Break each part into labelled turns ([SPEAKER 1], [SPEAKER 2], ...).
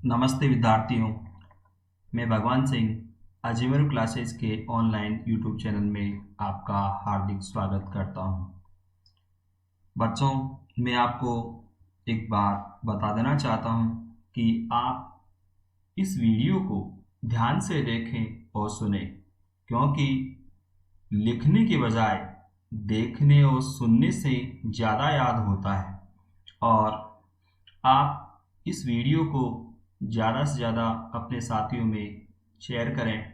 [SPEAKER 1] नमस्ते विद्यार्थियों। मैं भगवान सिंह अजीमर क्लासेस के ऑनलाइन यूट्यूब चैनल में आपका हार्दिक स्वागत करता हूं। बच्चों, मैं आपको एक बात बता देना चाहता हूं कि आप इस वीडियो को ध्यान से देखें और सुनें, क्योंकि लिखने के बजाय देखने और सुनने से ज़्यादा याद होता है। और आप इस वीडियो को ज़्यादा से ज़्यादा अपने साथियों में शेयर करें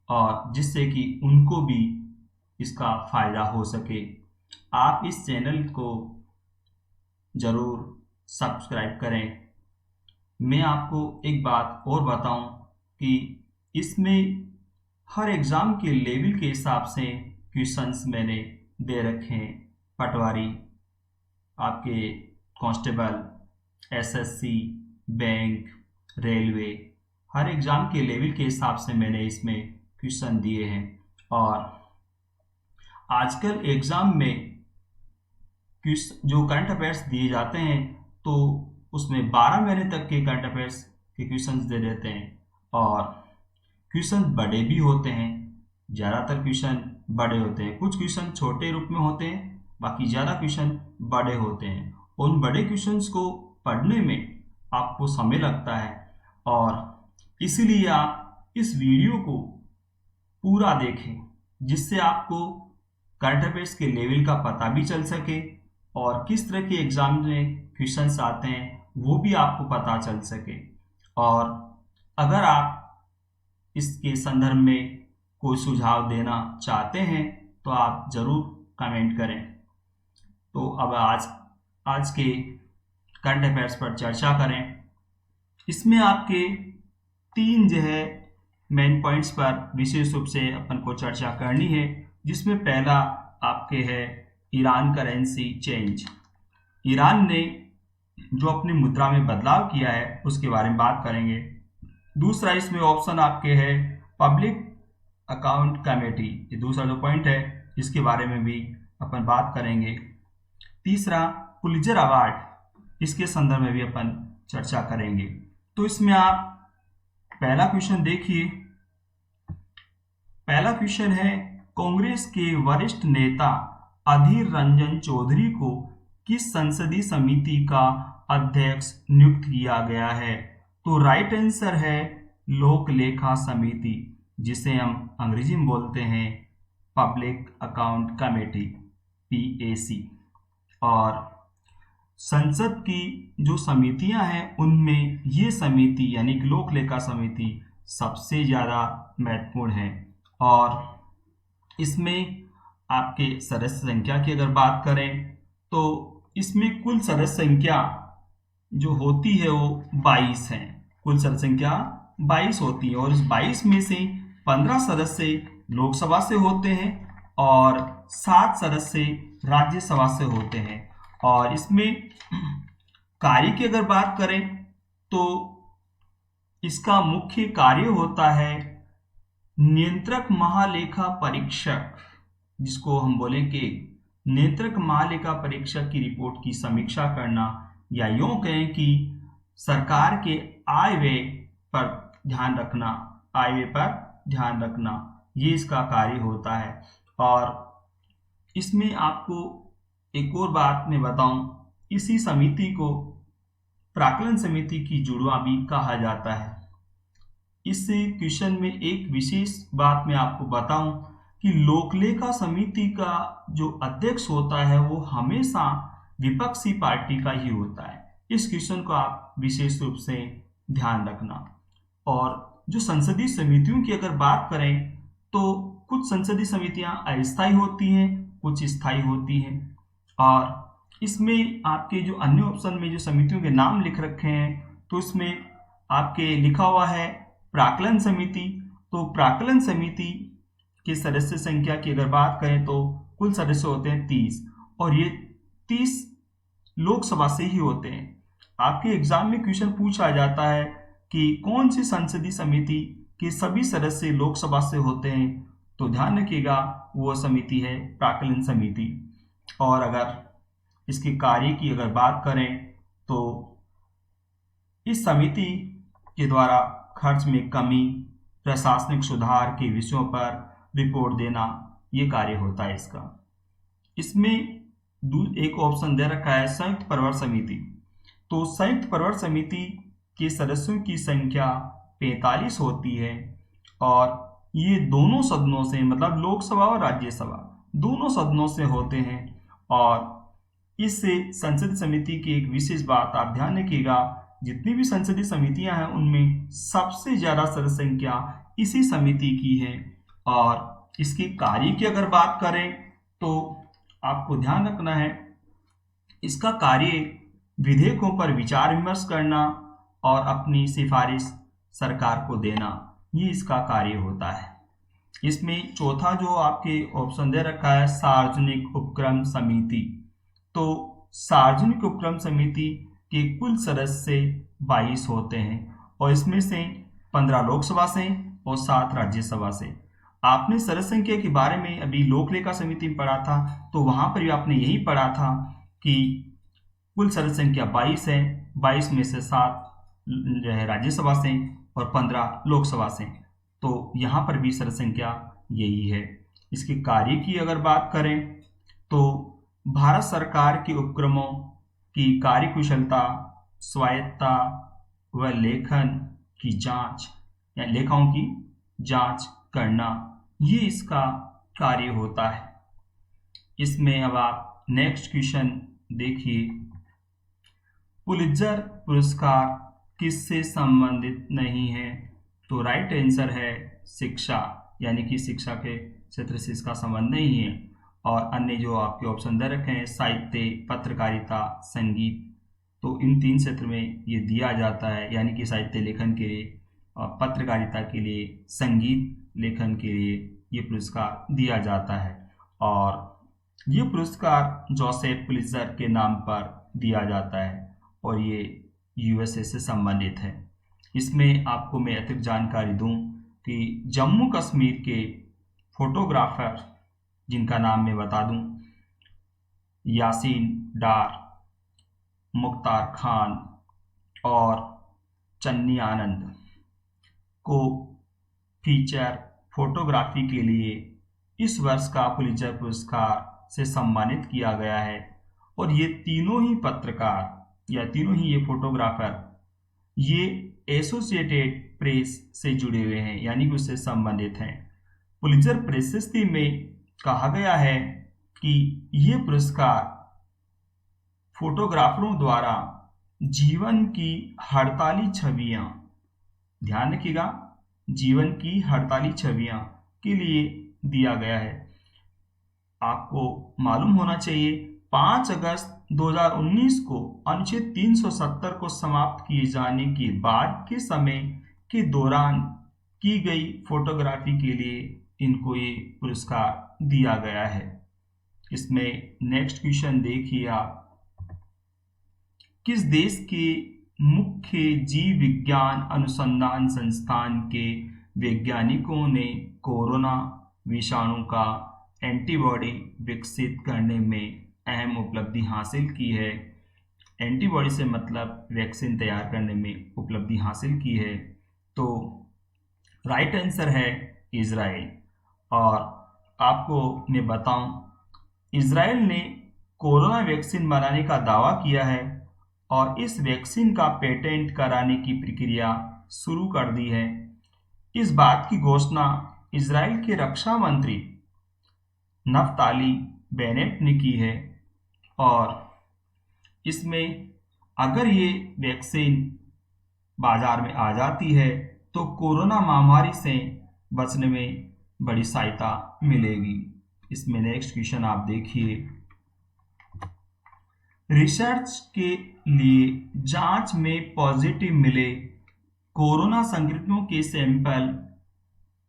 [SPEAKER 1] और जिससे कि उनको भी इसका फ़ायदा हो सके। आप इस चैनल को ज़रूर सब्सक्राइब करें। मैं आपको एक बात और बताऊं कि इसमें हर एग्ज़ाम के लेवल के हिसाब से क्वेश्चंस मैंने दे रखे हैं। पटवारी, आपके कांस्टेबल, एसएससी, बैंक, रेलवे, हर एग्ज़ाम के लेवल के हिसाब से मैंने इसमें क्वेश्चन दिए हैं। और आजकल एग्ज़ाम में जो करंट अफेयर्स दिए जाते हैं तो उसमें 12 महीने तक के करंट अफेयर्स के क्वेश्चंस दे देते हैं और क्वेश्चन बड़े भी होते हैं। ज़्यादातर क्वेश्चन बड़े होते हैं, कुछ क्वेश्चन छोटे रूप में होते हैं, बाकी ज़्यादा क्वेश्चन बड़े होते हैं। उन बड़े क्वेश्चंस को पढ़ने में आपको समय लगता है और इसीलिए आप इस वीडियो को पूरा देखें, जिससे आपको करंट अफेयर्स के लेवल का पता भी चल सके और किस तरह के एग्जाम में क्वेश्चंस आते हैं वो भी आपको पता चल सके। और अगर आप इसके संदर्भ में कोई सुझाव देना चाहते हैं तो आप ज़रूर कमेंट करें। तो अब आज के करंट अफेयर्स पर चर्चा करें। इसमें आपके 3 जो है मेन पॉइंट्स पर विशेष रूप से अपन को चर्चा करनी है, जिसमें पहला आपके है ईरान करेंसी चेंज। ईरान ने जो अपनी मुद्रा में बदलाव किया है उसके बारे में बात करेंगे। दूसरा इसमें ऑप्शन आपके है पब्लिक अकाउंट कमेटी, ये दूसरा जो पॉइंट है इसके बारे में भी अपन बात करेंगे। तीसरा पुलित्जर अवार्ड, इसके संदर्भ में भी अपन चर्चा करेंगे। तो इसमें आप पहला क्वेश्चन देखिए। पहला क्वेश्चन है कांग्रेस के वरिष्ठ नेता अधीर रंजन चौधरी को किस संसदीय समिति का अध्यक्ष नियुक्त किया गया है? तो राइट आंसर है लोक लेखा समिति, जिसे हम अंग्रेजी में बोलते हैं पब्लिक अकाउंट कमेटी, PAC। और संसद की जो समितियां हैं उनमें ये समिति यानी कि लोक लेखा समिति सबसे ज़्यादा महत्वपूर्ण है। और इसमें आपके सदस्य संख्या की अगर बात करें तो इसमें कुल सदस्य संख्या जो होती है वो 22 है। कुल सदस्य संख्या 22 होती है और इस 22 में से 15 सदस्य लोकसभा से होते हैं और 7 सदस्य राज्यसभा से होते हैं। और इसमें कार्य की अगर बात करें तो इसका मुख्य कार्य होता है नियंत्रक महालेखा परीक्षक, जिसको हम बोले कि नियंत्रक महालेखा परीक्षक की रिपोर्ट की समीक्षा करना, या यूं कहें कि सरकार के आय व्यय पर ध्यान रखना, आय व्यय पर ध्यान रखना, ये इसका कार्य होता है। और इसमें आपको एक और बात मैं बताऊं, इसी समिति को प्राक्कलन समिति की जुड़वा भी कहा जाता है। इस क्वेश्चन में एक विशेष बात मैं आपको बताऊं कि लोकलेखा समिति का जो अध्यक्ष होता है वो हमेशा विपक्षी पार्टी का ही होता है। इस क्वेश्चन को आप विशेष रूप से ध्यान रखना। और जो संसदीय समितियों की अगर बात करें तो कुछ संसदीय समितियां अस्थायी होती हैं, कुछ स्थायी होती हैं। और इसमें आपके जो अन्य ऑप्शन में जो समितियों के नाम लिख रखे हैं तो इसमें आपके लिखा हुआ है प्राक्कलन समिति। तो प्राक्कलन समिति के सदस्य संख्या की अगर बात करें तो कुल सदस्य होते हैं 30 और ये 30 लोकसभा से ही होते हैं। आपके एग्जाम में क्वेश्चन पूछा जाता है कि कौन सी संसदीय समिति के सभी सदस्य लोकसभा से होते हैं, तो ध्यान रखिएगा वो समिति है प्राक्कलन समिति। और अगर इसके कार्य की अगर बात करें तो इस समिति के द्वारा खर्च में कमी, प्रशासनिक सुधार के विषयों पर रिपोर्ट देना, ये कार्य होता है इसका। इसमें एक ऑप्शन दे रखा है संयुक्त प्रवर समिति। तो संयुक्त प्रवर समिति के सदस्यों की संख्या 45 होती है और ये दोनों सदनों से, मतलब लोकसभा और राज्यसभा दोनों सदनों से होते हैं। और इससे संसदीय समिति की एक विशेष बात आप ध्यान रखिएगा, जितनी भी संसदीय समितियां हैं उनमें सबसे ज्यादा सदस्य संख्या इसी समिति की है। और इसके कार्य की अगर बात करें तो आपको ध्यान रखना है, इसका कार्य विधेयकों पर विचार विमर्श करना और अपनी सिफारिश सरकार को देना, ये इसका कार्य होता है। इसमें चौथा जो आपके ऑप्शन दे रखा है सार्वजनिक उपक्रम समिति। तो सार्वजनिक उपक्रम समिति के कुल सदस्य 22 होते हैं और इसमें से 15 लोकसभा से और 7 राज्यसभा से। आपने सदस्य संख्या के बारे में अभी लोक लेखा समिति में पढ़ा था, तो वहां पर भी आपने यही पढ़ा था कि कुल सदस्य संख्या 22 है, 22 में से 7 जो है राज्यसभा से और 15 लोकसभा से। तो यहाँ पर भी सदस्य संख्या यही है। इसके कार्य की अगर बात करें तो भारत सरकार के उपक्रमों की कार्यकुशलता, स्वायत्तता व लेखन की जांच या लेखाओं की जांच करना, ये इसका कार्य होता है। इसमें अब आप नेक्स्ट क्वेश्चन देखिए, पुलित्जर पुरस्कार किससे संबंधित नहीं है? तो राइट आंसर है शिक्षा, यानी कि शिक्षा के क्षेत्र से इसका संबंध नहीं है। और अन्य जो आपके ऑप्शन दे रखे हैं साहित्य, पत्रकारिता, संगीत, तो इन 3 क्षेत्र में ये दिया जाता है, यानी कि साहित्य लेखन के लिए, पत्रकारिता के लिए, संगीत लेखन के लिए ये पुरस्कार दिया जाता है। और ये पुरस्कार जोसेफ पुलित्जर के नाम पर दिया जाता है और ये यूएसए से संबंधित है। इसमें आपको मैं अतिरिक्त जानकारी दूं कि जम्मू कश्मीर के फोटोग्राफर, जिनका नाम मैं बता दूं, यासीन डार, मुख्तार खान और चन्नी आनंद को फीचर फोटोग्राफी के लिए इस वर्ष का पुलित्जर पुरस्कार से सम्मानित किया गया है। और ये तीनों ही पत्रकार या तीनों ही ये फोटोग्राफर ये एसोसिएटेड प्रेस से जुड़े हुए हैं, यानी कि उससे संबंधित हैं। पुलित्जर प्रशस्ति में कहा गया है कि ये पुरस्कार फोटोग्राफरों द्वारा जीवन की हड़ताली छवियां, ध्यान रखिएगा, जीवन की हड़ताली छवियां के लिए दिया गया है। आपको मालूम होना चाहिए 5 अगस्त 2019 को अनुच्छेद 370 को समाप्त किए जाने के बाद के समय के दौरान की गई फोटोग्राफी के लिए इनको ये पुरस्कार दिया गया है। इसमें नेक्स्ट क्वेश्चन देखिए आप, किस देश के मुख्य जीव विज्ञान अनुसंधान संस्थान के वैज्ञानिकों ने कोरोना विषाणु का एंटीबॉडी विकसित करने में अहम उपलब्धि हासिल की है? एंटीबॉडी से मतलब वैक्सीन तैयार करने में उपलब्धि हासिल की है। तो राइट आंसर है इजराइल। और आपको मैं बताऊं, इजराइल ने कोरोना वैक्सीन बनाने का दावा किया है और इस वैक्सीन का पेटेंट कराने की प्रक्रिया शुरू कर दी है। इस बात की घोषणा इजराइल के रक्षा मंत्री नफ्ताली बेनेट ने की है। और इसमें अगर ये वैक्सीन बाजार में आ जाती है तो कोरोना महामारी से बचने में बड़ी सहायता मिलेगी। इसमें नेक्स्ट क्वेश्चन आप देखिए, रिसर्च के लिए जांच में पॉजिटिव मिले कोरोना संक्रमितों के सैंपल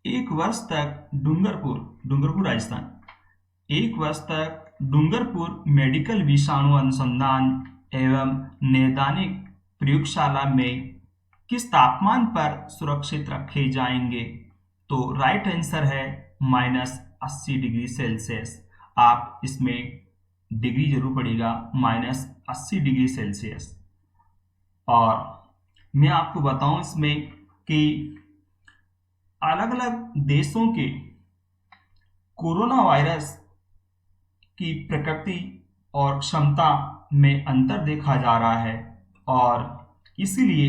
[SPEAKER 1] 1 वर्ष तक डूंगरपुर राजस्थान 1 वर्ष तक डूंगरपुर मेडिकल विषाणु अनुसंधान एवं नैदानिक प्रयोगशाला में किस तापमान पर सुरक्षित रखे जाएंगे? तो राइट आंसर है -80 डिग्री सेल्सियस। आप इसमें डिग्री जरूर पड़ेगा, -80 डिग्री सेल्सियस। और मैं आपको बताऊं इसमें कि अलग अलग देशों के कोरोना वायरस की प्रकृति और क्षमता में अंतर देखा जा रहा है और इसीलिए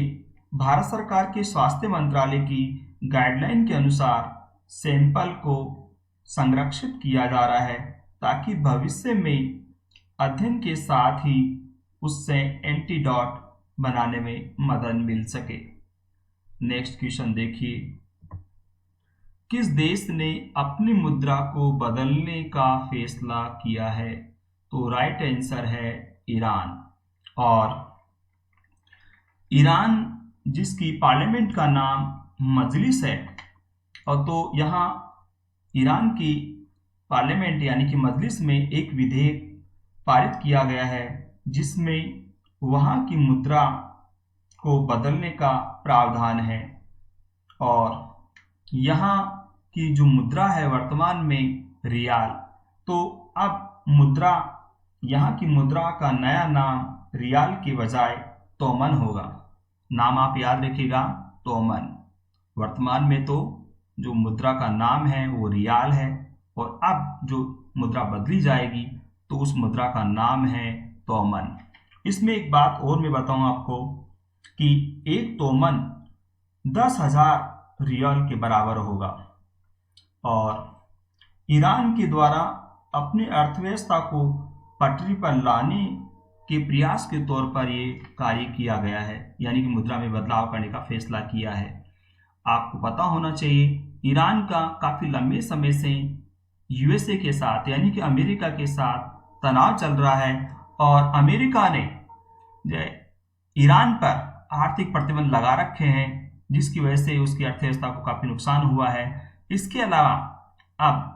[SPEAKER 1] भारत सरकार के स्वास्थ्य मंत्रालय की गाइडलाइन के अनुसार सैंपल को संरक्षित किया जा रहा है ताकि भविष्य में अध्ययन के साथ ही उससे एंटीडोट बनाने में मदद मिल सके। नेक्स्ट क्वेश्चन देखिए, किस देश ने अपनी मुद्रा को बदलने का फैसला किया है? तो राइट आंसर है ईरान। और ईरान जिसकी पार्लियामेंट का नाम मजलिस है, और तो यहाँ ईरान की पार्लियामेंट यानी कि मजलिस में एक विधेयक पारित किया गया है जिसमें वहाँ की मुद्रा को बदलने का प्रावधान है। और यहाँ की जो मुद्रा है वर्तमान में रियाल, तो अब मुद्रा यहाँ की मुद्रा का नया नाम रियाल के बजाय तोमन होगा। नाम आप याद रखिएगा, तोमन। वर्तमान में तो जो मुद्रा का नाम है वो रियाल है और अब जो मुद्रा बदली जाएगी तो उस मुद्रा का नाम है तोमन। इसमें एक बात और मैं बताऊं आपको कि एक तोमन 10,000 रियाल के बराबर होगा। और ईरान के द्वारा अपनी अर्थव्यवस्था को पटरी पर लाने के प्रयास के तौर पर ये कार्य किया गया है, यानी कि मुद्रा में बदलाव करने का फैसला किया है। आपको पता होना चाहिए ईरान का काफ़ी लंबे समय से यूएसए के साथ यानी कि अमेरिका के साथ तनाव चल रहा है और अमेरिका ने ईरान पर आर्थिक प्रतिबंध लगा रखे हैं जिसकी वजह से उसकी अर्थव्यवस्था को काफ़ी नुकसान हुआ है। इसके अलावा अब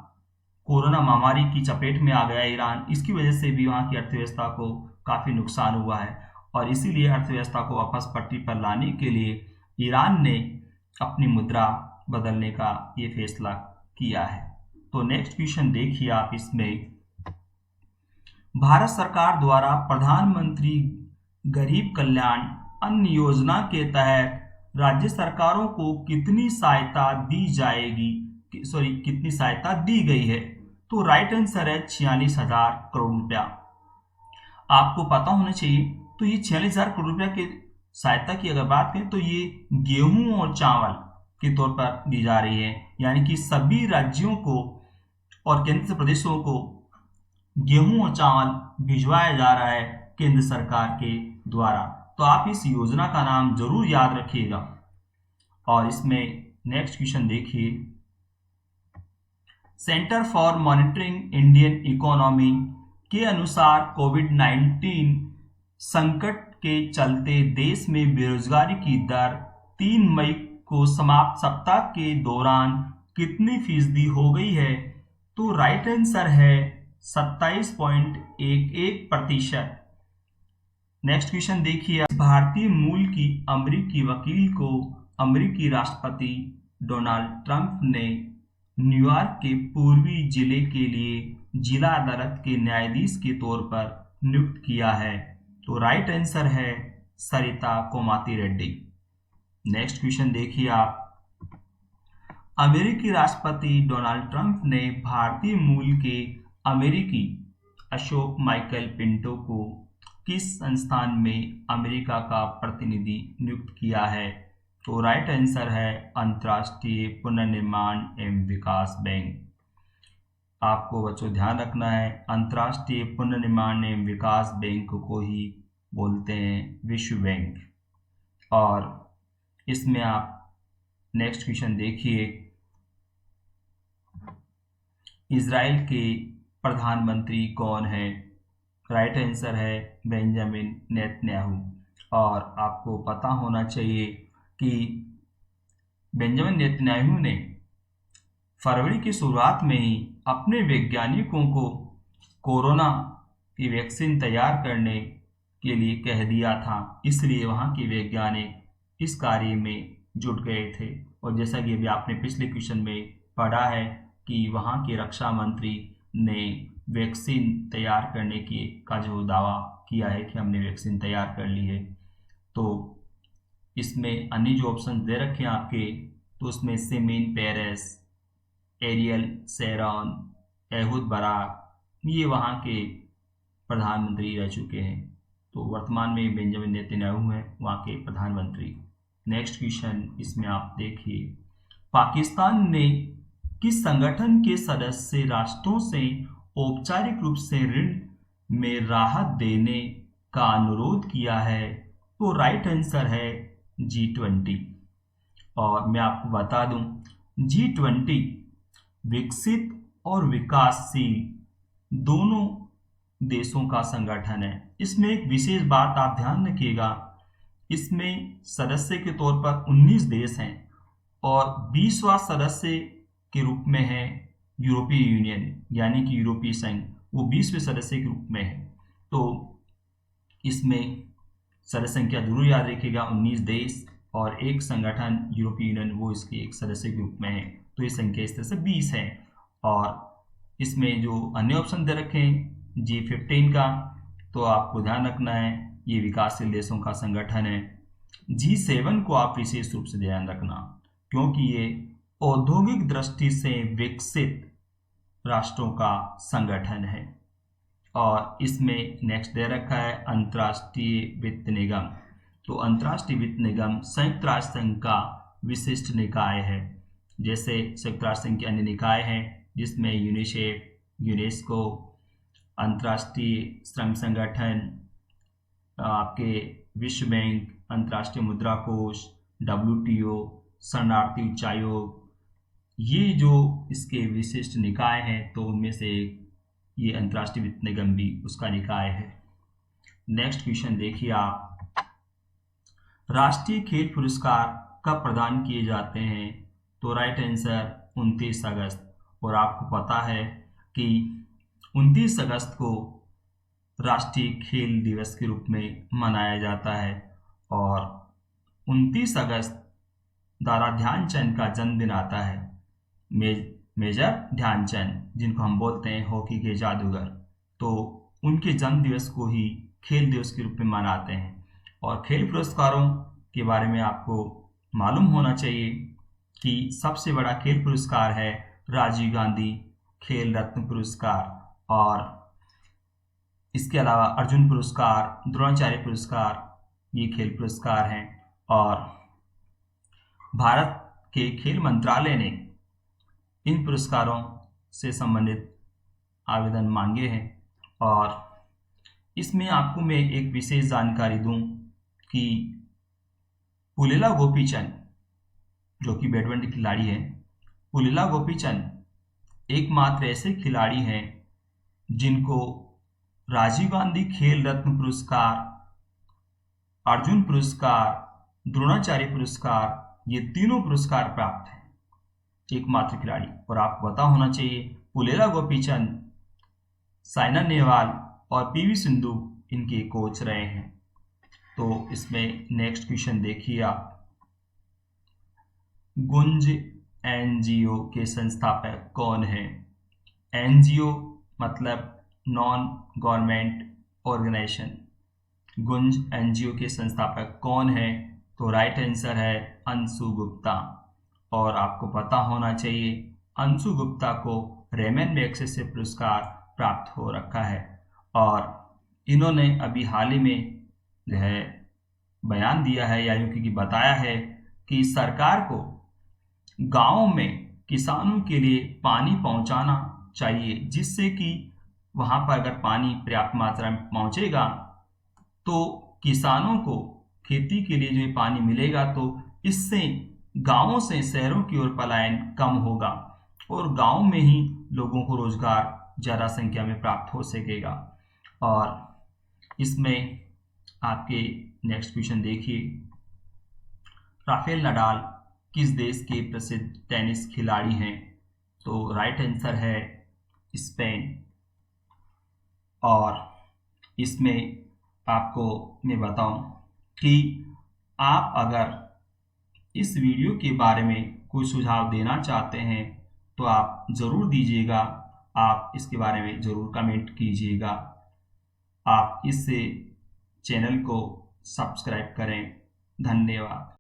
[SPEAKER 1] कोरोना महामारी की चपेट में आ गया ईरान, इसकी वजह से भी वहाँ की अर्थव्यवस्था को काफ़ी नुकसान हुआ है और इसीलिए अर्थव्यवस्था को वापस पटरी पर लाने के लिए ईरान ने अपनी मुद्रा बदलने का ये फैसला किया है। तो नेक्स्ट क्वेश्चन देखिए आप, इसमें भारत सरकार द्वारा प्रधानमंत्री गरीब कल्याण अन्न योजना के तहत राज्य सरकारों को कितनी सहायता दी जाएगी, कितनी सहायता दी गई है? तो राइट आंसर है 46,000 करोड़ रुपया। आपको पता होना चाहिए तो ये 46,000 करोड़ रुपया की सहायता की अगर बात करें तो ये गेहूं और चावल के तौर पर दी जा रही है, यानी कि सभी राज्यों को और केंद्र प्रदेशों को गेहूं और चावल भिजवाया जा रहा है केंद्र सरकार के द्वारा। तो आप इस योजना का नाम जरूर याद रखिएगा। और इसमें नेक्स्ट क्वेश्चन देखिए, centre for monitoring Indian economy के अनुसार कोविड-19 संकट के चलते देश में बेरोजगारी की दर 3 मई को समाप्त सप्ताह के दौरान कितनी फीसदी हो गई है? तो राइट आंसर है 27.11%। नेक्स्ट क्वेश्चन देखिए, भारतीय मूल की अमेरिकी वकील को अमेरिकी राष्ट्रपति डोनाल्ड ट्रंप ने न्यूयॉर्क के पूर्वी जिले के लिए जिला अदालत के न्यायाधीश के तौर पर नियुक्त किया है। तो राइट आंसर है सरिता कोमाती रेड्डी। नेक्स्ट क्वेश्चन देखिए आप, अमेरिकी राष्ट्रपति डोनाल्ड ट्रंप ने भारतीय मूल के अमेरिकी अशोक माइकल पिंटो को किस संस्थान में अमेरिका का प्रतिनिधि नियुक्त किया है? तो राइट आंसर है अंतर्राष्ट्रीय पुनर्निर्माण एवं विकास बैंक। आपको बच्चों ध्यान रखना है, अंतर्राष्ट्रीय पुनर्निर्माण एवं विकास बैंक को ही बोलते हैं विश्व बैंक। और इसमें आप नेक्स्ट क्वेश्चन देखिए, इजराइल के प्रधानमंत्री कौन है? राइट आंसर है बेंजामिन नेतन्याहू। और आपको पता होना चाहिए कि बेंजामिन नेतन्याहू ने फरवरी की शुरुआत में ही अपने वैज्ञानिकों को कोरोना की वैक्सीन तैयार करने के लिए कह दिया था, इसलिए वहाँ के वैज्ञानिक इस कार्य में जुट गए थे। और जैसा कि अभी आपने पिछले क्वेश्चन में पढ़ा है कि वहाँ के रक्षा मंत्री ने वैक्सीन तैयार करने का जो दावा किया है कि हमने वैक्सीन तैयार कर ली है, तो इसमें अन्य जो ऑप्शन दे रखे हैं आपके, तो उसमें Shimon Peres, Ariel Sharon, Ehud Barak, ये वहाँ के प्रधानमंत्री रह चुके हैं। तो वर्तमान में बेंजामिन नेतन्याहू हैं वहाँ के प्रधानमंत्री। नेक्स्ट क्वेश्चन इसमें आप देखिए, पाकिस्तान ने किस संगठन के सदस्य राष्ट्रों से औपचारिक रूप से ऋण में राहत देने का अनुरोध किया है? तो राइट आंसर है G20। और मैं आपको बता दूं, G20 विकसित और विकासशील दोनों देशों का संगठन है। इसमें एक विशेष बात आप ध्यान रखिएगा, इसमें सदस्य के तौर पर 19 देश हैं और 20वां सदस्य के रूप में है यूरोपीय यूनियन, यानी कि यूरोपीय संघ, वो 20वें सदस्य के रूप में है। तो इसमें सदस्य संख्या जरूर याद रखिएगा, 19 देश और एक संगठन यूरोपीय यूनियन, वो इसके एक सदस्य के रूप में है। तो ये संख्या इस तरह से 20 है। और इसमें जो अन्य ऑप्शन दे रखे हैं G15 का, तो आपको ध्यान रखना है ये विकासशील देशों का संगठन है। G7 को आप विशेष रूप से ध्यान रखना, क्योंकि ये औद्योगिक दृष्टि से विकसित राष्ट्रों का संगठन है। और इसमें नेक्स्ट दे रखा है अंतर्राष्ट्रीय वित्त निगम। तो अंतर्राष्ट्रीय वित्त निगम संयुक्त राष्ट्र संघ का विशिष्ट निकाय है। जैसे संयुक्त राष्ट्र संघ के अन्य निकाय हैं जिसमें यूनिसेफ, यूनेस्को, अंतर्राष्ट्रीय श्रम संगठन, आपके विश्व बैंक, अंतर्राष्ट्रीय मुद्रा कोष, WTO, शरणार्थी उच्चायोग, ये जो इसके विशिष्ट निकाय हैं, तो उनमें से ये अंतर्राष्ट्रीय वित्त निगम भी उसका निकाय है। नेक्स्ट क्वेश्चन देखिए आप, राष्ट्रीय खेल पुरस्कार कब प्रदान किए जाते हैं? तो राइट आंसर 29 अगस्त। और आपको पता है कि 29 अगस्त को राष्ट्रीय खेल दिवस के रूप में मनाया जाता है। और 29 अगस्त दादा ध्यानचंद का जन्मदिन आता है। मेजर ध्यानचंद, जिनको हम बोलते हैं हॉकी के जादूगर, तो उनके जन्म दिवस को ही खेल दिवस के रूप में मनाते हैं। और खेल पुरस्कारों के बारे में आपको मालूम होना चाहिए कि सबसे बड़ा खेल पुरस्कार है राजीव गांधी खेल रत्न पुरस्कार, और इसके अलावा अर्जुन पुरस्कार, द्रोणाचार्य पुरस्कार, ये खेल पुरस्कार हैं। और भारत के खेल मंत्रालय ने इन पुरस्कारों से संबंधित आवेदन मांगे हैं। और इसमें आपको मैं एक विशेष जानकारी दूं कि पुलेला गोपीचंद, जो कि बैडमिंटन खिलाड़ी हैं, पुलेला गोपीचंद एकमात्र ऐसे खिलाड़ी हैं जिनको राजीव गांधी खेल रत्न पुरस्कार, अर्जुन पुरस्कार, द्रोणाचार्य पुरस्कार, ये तीनों पुरस्कार प्राप्त हैं, एकमात्र खिलाड़ी। और आपको पता होना चाहिए पुलेला गोपीचंद, साइना नेहवाल और PV सिंधु इनके कोच रहे हैं। तो इसमें नेक्स्ट क्वेश्चन देखिए आप, गुंज NGO के संस्थापक कौन हैं? NGO मतलब नॉन गवर्नमेंट ऑर्गेनाइजेशन। गुंज NGO के संस्थापक कौन है? तो राइट आंसर है अंशु गुप्ता। और आपको पता होना चाहिए अंशु गुप्ता को रेमन मैग्सेसे पुरस्कार प्राप्त हो रखा है। और इन्होंने अभी हाल ही में जो है बयान दिया है, या यूं कि बताया है कि सरकार को गाँव में किसानों के लिए पानी पहुंचाना चाहिए, जिससे कि वहां पर अगर पानी पर्याप्त मात्रा में पहुंचेगा तो किसानों को खेती के लिए जो ये पानी मिलेगा, तो इससे गांवों से शहरों की ओर पलायन कम होगा और गांव में ही लोगों को रोजगार ज़्यादा संख्या में प्राप्त हो सकेगा। और इसमें आपके नेक्स्ट क्वेश्चन देखिए, राफेल नडाल किस देश के प्रसिद्ध टेनिस खिलाड़ी हैं? तो राइट आंसर है स्पेन। और इसमें आपको मैं बताऊं कि आप अगर इस वीडियो के बारे में कोई सुझाव देना चाहते हैं तो आप ज़रूर दीजिएगा, आप इसके बारे में ज़रूर कमेंट कीजिएगा। आप इस चैनल को सब्सक्राइब करें, धन्यवाद।